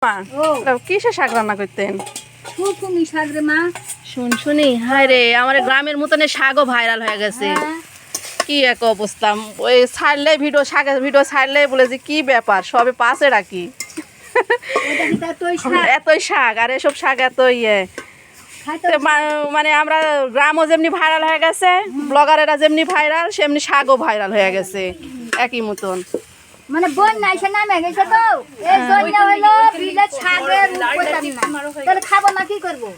মা ও কিসের শাক রান্না করতেন? শুনি শাক রে মা। শুনি হায় রে, আমার গ্রামের মতনের শাকও ভাইরাল হয়ে গেছে। হ্যাঁ, কি এক অবস্থা! ওই ছাড়লে ভিডিও, শাকের ভিডিও ছাড়লে বলে যে কি ব্যাপার, সবে পাশে রাখি। ওটা কি তা তুই শাক এতই শাক আর এসব শাক এত ইয়ে। খাইতে তো মানে আমরা গ্রামও যেমনি ভাইরাল হয়ে গেছে, ব্লগারেরা যেমনি ভাইরাল সেমনি শাকও ভাইরাল হয়ে গেছে একই মতন। মানে বন্যা এসে নামে গেছে তো এই জন্য হইলো বিলে শাকের উপকারী না। তাহলে খাবো না কি করবো?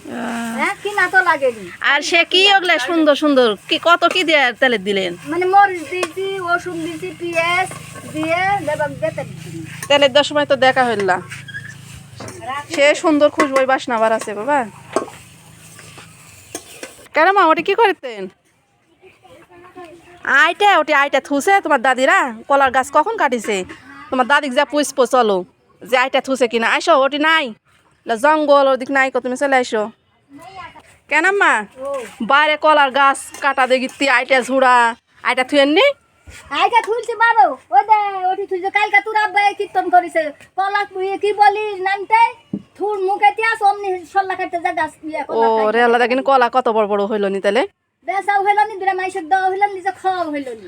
হ্যাঁ, কি না তো লাগেনি। আর সে কি ওগুলা সুন্দর সুন্দর কি কত কি দিয়ে তেলে দিলেন? মানে মরিচ দিয়েছি, রসুন দিয়েছি, পেঁয়াজ দিয়ে দেবাক দিতে দিচ্ছি। তেলের দেওয়ার সময় তো দেখা হইল সে সুন্দর খুশবু বাসনা বার আছে বাবা। কেন মা ওটা কি করতেন? আইটা থুসে তোমার দাদিরা কলার গাছ কখন কাটিছে? তোমার দাদিক যা পুষবো চলো যে আইটা থুসে কিনা আইসো, ওটি নাই জঙ্গল ওদিক নাই, তুমি চলে আইসো। কেন মা বাইরে কলার গাছ কাটা দেখি আইটা ঝুড়া আইটা থুয়েননি? আইকা থুলছে বাবু, ওই দে ওটি থুলছে কালকা তোর আব্বা কীর্তন করেছে কলা কি বলি নামতে থুর মুখে তিয়াস অমনি সল্লা কাটতে যা গাছ ইয়ে ও রে আল্লাহ, দেখেন কলা কত বড় বড় হইল নি তাহলে। বেসাও হইল নি দুরা মাইসের দাও হইল নিজে খাওয়া হইল নি।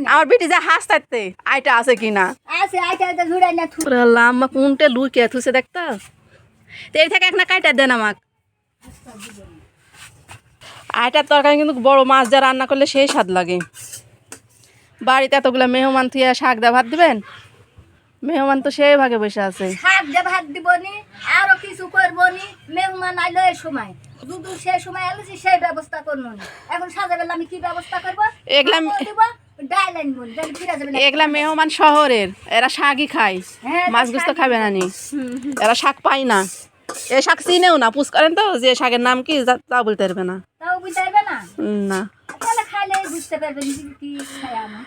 আমার বিটি যা হাস থাকতে আইটা আছে কিনা আছে আইকা এটা ঘুরাই না থু। ওরে আল্লাহ, আম্মা কোনটা লুইকে থুসে দেখতা তো এই থেকে একটা কাইটা দেন আমাক। আইটার তরকারি কিন্তু বড় মাছ যা রান্না করলে সেই স্বাদ লাগে। বাড়িতে এতগুলো মেহমান থুয়ে শাক দিয়ে ভাত দিবেন? মেহমান তো সেই ভাগে বসে আছে। শাক দিয়ে ভাত দিবনি আরো কিছু করবনি, মেহমান আইলো এই সময় দুদু সেই সময় আলো সেই ব্যবস্থা করবো নি। এখন সাজাবেলা আমি কি ব্যবস্থা করবো? এগুলা দিব ডাল আনবো তাহলে ফিরে যাবে না। এগুলা মেহমান শহরের, এরা শাকই খায়, হ্যাঁ, মাছ গুছ তো খাবে না নি। এরা শাক পায় না, এ শাক চিনেও না, পুষ করেন তো যে শাকের নাম কি তা বলতে পারবে না। তাও বুঝতে পারবে না। না তাহলে খাইলে বুঝতে পারবে কি খাই আমি।